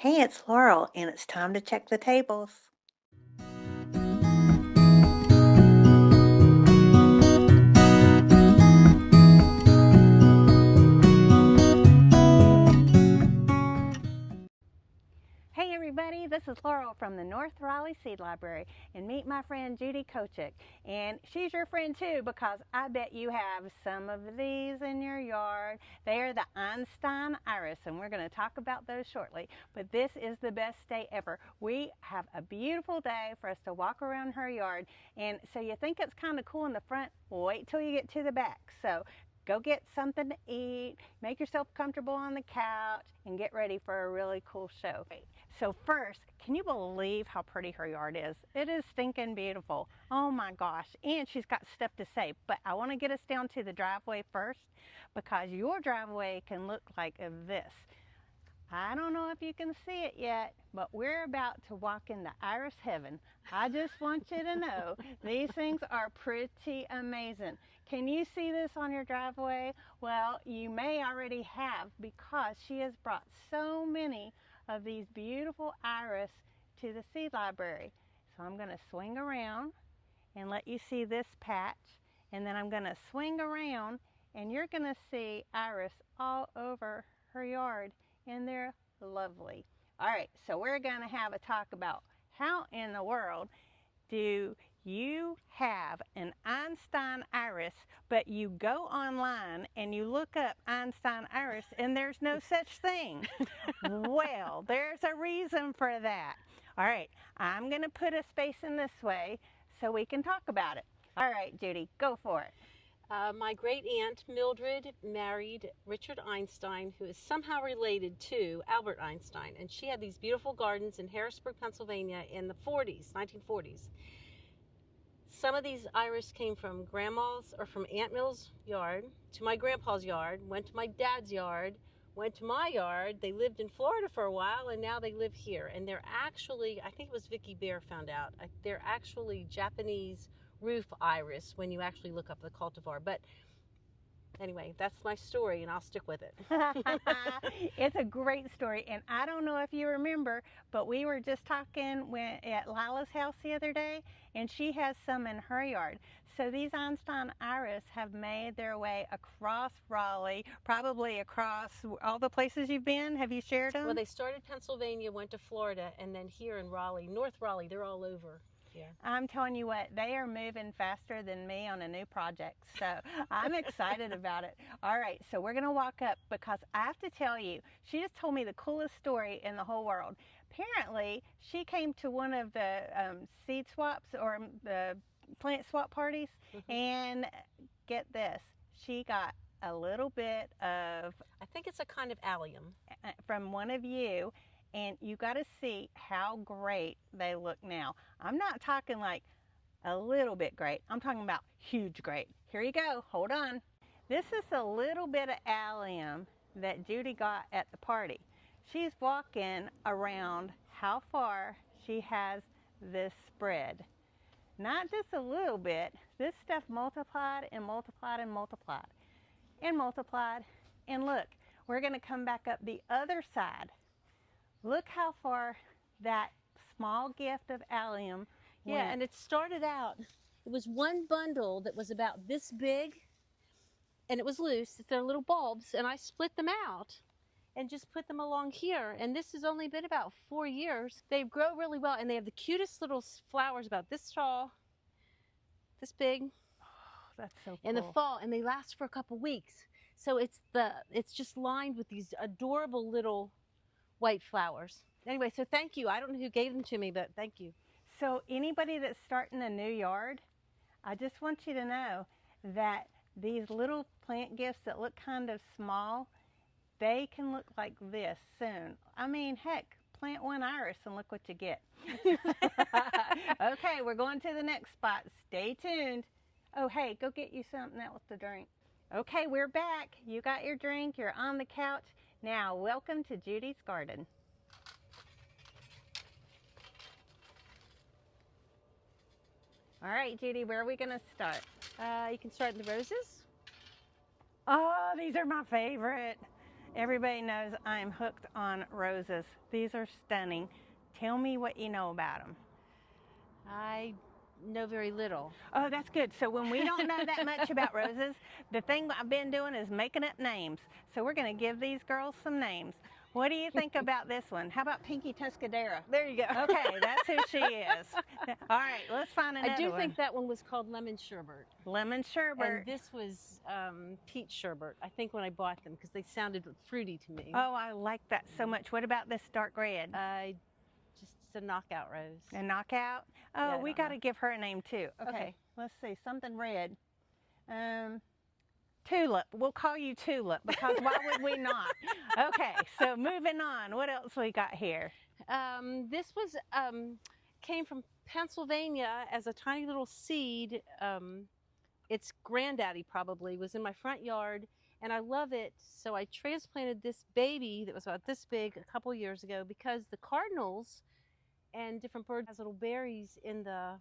Hey, it's Laurel, and it's time to check the tables. Hey everybody, this is Laurel from the North Raleigh Seed Library, and meet my friend Judy Kochick. And she's your friend too, because I bet you have some of these in your yard. They are the Einstein iris, and we're going to talk about those shortly. But this is the best day ever. We have a beautiful day for us to walk around her yard, and so you think it's kind of cool in the front? Wait till you get to the back. So go get something to eat, make yourself comfortable on the couch, and get ready for a really cool show. So first, can you believe how pretty her yard is? It is stinking beautiful. Oh my gosh. And she's got stuff to say. But I want to get us down to the driveway first, because your driveway can look like this. I don't know if you can see it yet, but we're about to walk into iris heaven. I just want you to know these things are pretty amazing. Can you see this on your driveway? Well, you may already have, because she has brought so many of these beautiful iris to the seed library. So I'm going to swing around and let you see this patch, and then I'm going to swing around and you're going to see iris all over her yard, and they're lovely. All right, so we're going to have a talk about how in the world do you have an Einstein iris, but you go online and you look up Einstein iris and there's no such thing. Well, there's a reason for that. All right, I'm going to put a space in this way so we can talk about it. All right, Judy, go for it. My great aunt Mildred married Richard Einstein, who is somehow related to Albert Einstein, and she had these beautiful gardens in Harrisburg, Pennsylvania in the 1940s. Some of these iris came from Grandma's or from Aunt Mill's yard to my grandpa's yard, went to my dad's yard, went to my yard. They lived in Florida for a while, and now they live here. And they're actually, I think it was Vicky Bear found out, they're actually Japanese roof iris when you actually look up the cultivar. But anyway, that's my story, and I'll stick with it. It's a great story, and I don't know if you remember, but we were just talking at Lila's house the other day, and she has some in her yard. So these Einstein iris have made their way across Raleigh, probably across all the places you've been. Have you shared them? Well, they started Pennsylvania, went to Florida, and then here in Raleigh, North Raleigh, they're all over. Yeah. I'm telling you what, they are moving faster than me on a new project, so I'm excited about it. All right, so we're going to walk up, because I have to tell you, she just told me the coolest story in the whole world. Apparently, she came to one of the seed swaps or the plant swap parties, and get this, she got a little bit of, I think it's a kind of allium, from one of you. And you got to see how great they look now. I'm not talking like a little bit great. I'm talking about huge great. Here you go. Hold on. This is a little bit of allium that Judy got at the party. She's walking around how far she has this spread. Not just a little bit. This stuff multiplied and multiplied and multiplied and multiplied. And look, we're going to come back up the other side. Look how far that small gift of allium went. Yeah, and it started out, it was one bundle that was about this big, and it was loose. They're little bulbs, and I split them out and just put them along here. And this has only been about 4 years. They grow really well, and they have the cutest little flowers about this tall, this big. Oh, that's so cool. In the fall, and they last for a couple weeks. So it's just lined with these adorable little white flowers. Anyway, so thank you. I don't know who gave them to me, but thank you. So anybody that's starting a new yard, I just want you to know that these little plant gifts that look kind of small, they can look like this soon. I mean, heck, plant one iris and look what you get. Okay, we're going to the next spot. Stay tuned. Oh, hey, go get you something else to drink. Okay, we're back. You got your drink. You're on the couch. Now, welcome to Judy's garden. All right, Judy, where are we going to start? You can start in the roses. Oh, these are my favorite. Everybody knows I'm hooked on roses. These are stunning. Tell me what you know about them. I know very little. Oh, that's good. So when we don't know that much about roses, the thing I've been doing is making up names. So we're going to give these girls some names. What do you think about this one? How about Pinky Tuscadera? There you go. Okay, that's who she is. All right, let's find another one. I do think that one was called Lemon Sherbet. Lemon Sherbet. And this was Peach Sherbet, I think, when I bought them, because they sounded fruity to me. Oh, I like that so much. What about this dark red? Just a knockout rose. A knockout? Oh, Yeah, we got to give her a name too. Okay. Let's see, something red. Tulip. We'll call you Tulip because why would we not? Okay, so moving on. What else we got here? This was came from Pennsylvania as a tiny little seed. Its granddaddy probably was in my front yard, and I love it. So I transplanted this baby that was about this big a couple years ago because the cardinals and different birds has little berries in the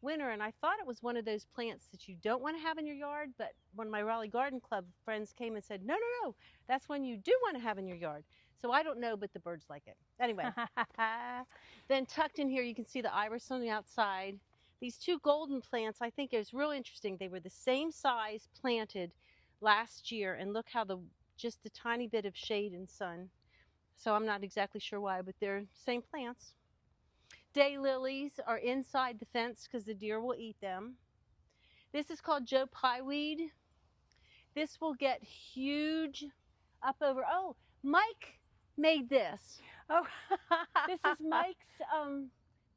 winter, and I thought it was one of those plants that you don't want to have in your yard, but when my Raleigh Garden Club friends came and said, no, that's one you do want to have in your yard. So I don't know, but the birds like it. Anyway, then tucked in here, you can see the iris on the outside. These two golden plants, I think it was real interesting. They were the same size planted last year, and look how just a tiny bit of shade and sun. So I'm not exactly sure why, but they're same plants. Daylilies are inside the fence because the deer will eat them. This is called Joe Pieweed. This will get huge up over. Oh, Mike made this. Oh, this is Mike's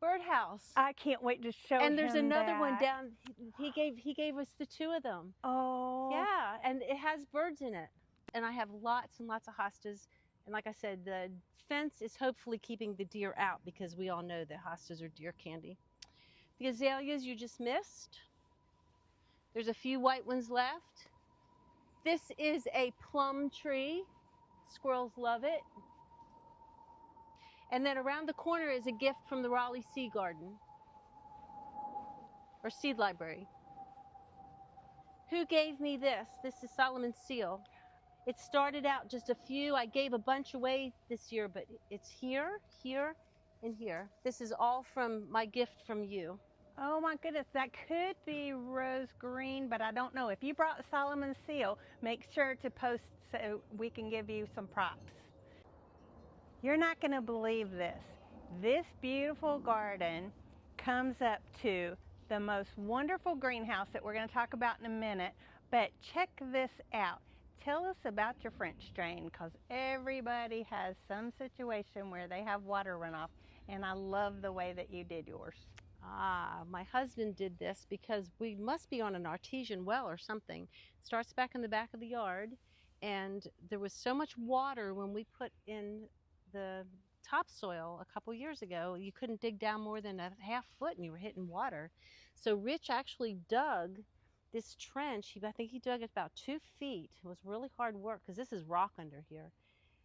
birdhouse. I can't wait to show him. And there's another that. one down. He gave us the two of them. Oh. Yeah, and it has birds in it. And I have lots and lots of hostas. And like I said, the fence is hopefully keeping the deer out because we all know that hostas are deer candy. The azaleas you just missed. There's a few white ones left. This is a plum tree. Squirrels love it. And then around the corner is a gift from the Raleigh Seed Garden or Seed Library. Who gave me this? This is Solomon's seal. It started out just a few. I gave a bunch away this year, but it's here, here, and here. This is all from my gift from you. Oh my goodness, that could be rose green, but I don't know. If you brought Solomon's seal, make sure to post so we can give you some props. You're not going to believe this. This beautiful garden comes up to the most wonderful greenhouse that we're going to talk about in a minute, but check this out. Tell us about your French drain, because everybody has some situation where they have water runoff, and I love the way that you did yours. My husband did this because we must be on an artesian well or something. It starts back in the back of the yard, and there was so much water when we put in the topsoil a couple years ago, you couldn't dig down more than a half foot and you were hitting water. So Rich actually dug this trench. I think he dug it about 2 feet. It was really hard work because this is rock under here.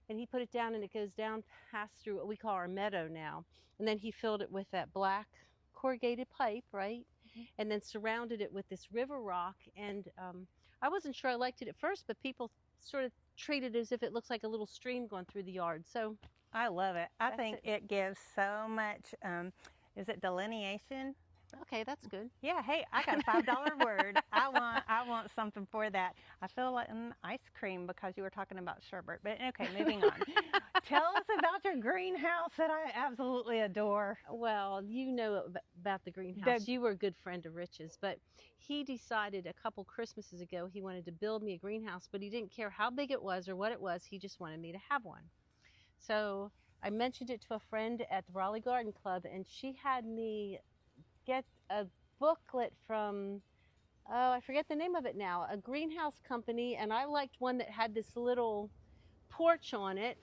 And he put it down, and it goes down past through what we call our meadow now. And then he filled it with that black corrugated pipe, right? Mm-hmm. And then surrounded it with this river rock. And I wasn't sure I liked it at first, but people sort of treat it as if it looks like a little stream going through the yard. So I love it. I think it gives so much, is it delineation? Okay, that's good. Yeah, hey, I got a $5 word. I want something for that. I feel like ice cream because you were talking about sherbet. But okay, moving on. Tell us about your greenhouse that I absolutely adore. Well, you know about the greenhouse. You were a good friend of Rich's, but he decided a couple Christmases ago he wanted to build me a greenhouse, but he didn't care how big it was or what it was. He just wanted me to have one. So I mentioned it to a friend at the Raleigh Garden Club, and she had me get a booklet from, oh, I forget the name of it now, a greenhouse company, and I liked one that had this little porch on it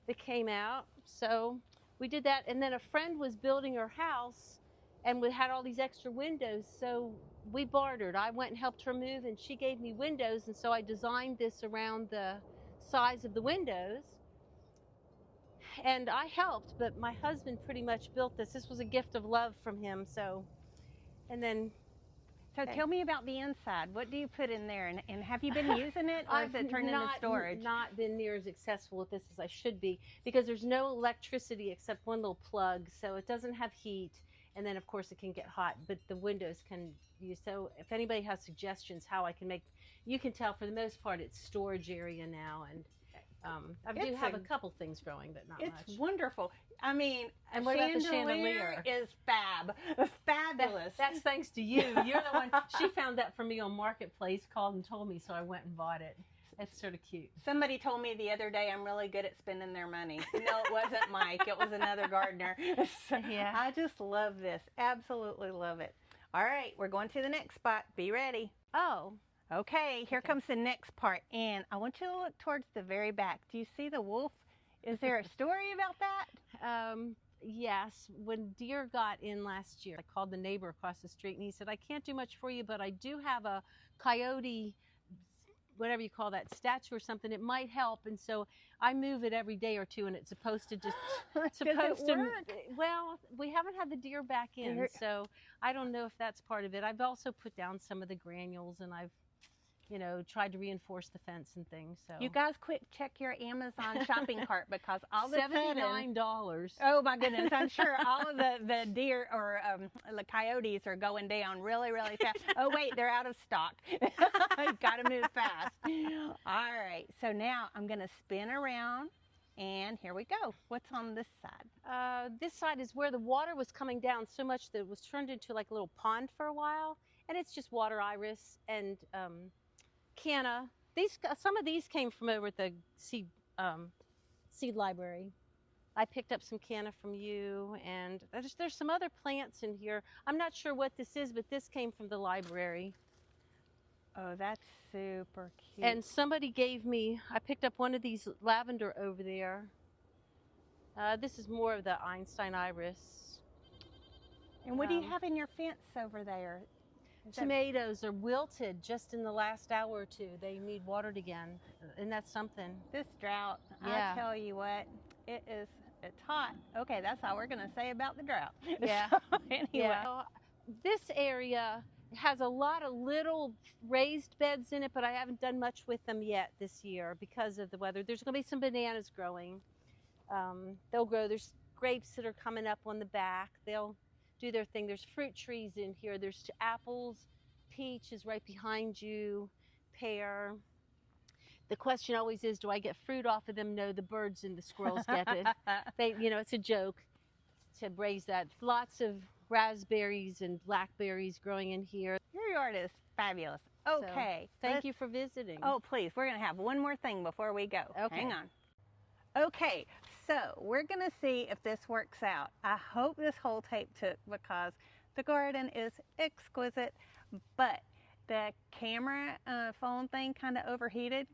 that came out. So we did that, and then a friend was building her house and we had all these extra windows, so we bartered. I went and helped her move, and she gave me windows, and so I designed this around the size of the windows. And I helped, but my husband pretty much built this. This was a gift of love from him. So, and then So tell me about the inside. What do you put in there, and have you been using it, or is it turned into storage? I've not been near as accessible with this as I should be, because there's no electricity except one little plug, so it doesn't have heat, and then of course it can get hot, but the windows can use. So if anybody has suggestions how I can make, you can tell for the most part it's storage area now, and I do have a couple things growing, but not much. It's wonderful. I mean, and what about the chandelier? Is fabulous. That's thanks to you. You're the one. She found that for me on Marketplace, called and told me, so I went and bought it. It's sort of cute. Somebody told me the other day I'm really good at spending their money. No, it wasn't Mike. It was another gardener. So yeah. I just love this. Absolutely love it. All right, we're going to the next spot. Be ready. Oh. Okay, here comes the next part, and I want you to look towards the very back. Do you see the wolf? Is there a story about that? Yes. When deer got in last year, I called the neighbor across the street, and he said, I can't do much for you, but I do have a coyote, whatever you call that, statue or something. It might help. And so I move it every day or two, and it's supposed to just well, we haven't had the deer back in, so I don't know if that's part of it. I've also put down some of the granules, and I've tried to reinforce the fence and things. So you guys quick check your Amazon shopping cart, because all of a sudden $79. Oh my goodness, I'm sure all of the deer or the coyotes are going down really, really fast. Oh wait, they're out of stock. Got to move fast. All right, so now I'm going to spin around, and here we go. What's on this side? This side is where the water was coming down so much that it was turned into like a little pond for a while, and it's just water iris and canna. Some of these came from over at the seed library. I picked up some canna from you, and there's some other plants in here. I'm not sure what this is, but this came from the library. Oh, that's super cute. And somebody gave me, I picked up one of these lavender over there. This is more of the Einstein iris. And what do you have in your fence over there? Tomatoes are wilted just in the last hour or two. They need watered again, and that's something. This drought, yeah. I tell you what, it's hot. Okay, that's all we're going to say about the drought. Yeah. So, anyway. Yeah. This area has a lot of little raised beds in it, but I haven't done much with them yet this year because of the weather. There's going to be some bananas growing. They'll grow. There's grapes that are coming up on the back. They'll do their thing. There's fruit trees in here. There's apples, peach is right behind you, pear. The question always is, do I get fruit off of them? No, the birds and the squirrels get it. It's a joke to raise that. Lots of raspberries and blackberries growing in here. Your yard is fabulous. Okay. So, thank you for visiting. Oh, please. We're going to have one more thing before we go. Okay. Hang on. Okay, so we're going to see if this works out. I hope this whole tape took, because the garden is exquisite, but the camera phone thing kind of overheated.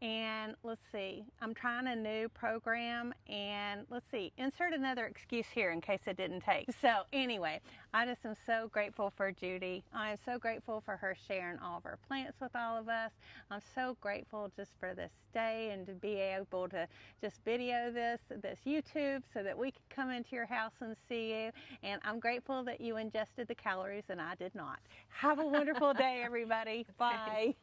And let's see, I'm trying a new program, and let's see, insert another excuse here in case it didn't take. So anyway, I just am so grateful for Judy. I am so grateful for her sharing all of her plants with all of us. I'm so grateful just for this day and to be able to just video this YouTube so that we could come into your house and see you. And I'm grateful that you ingested the calories and I did not. Have a wonderful day, everybody. Bye.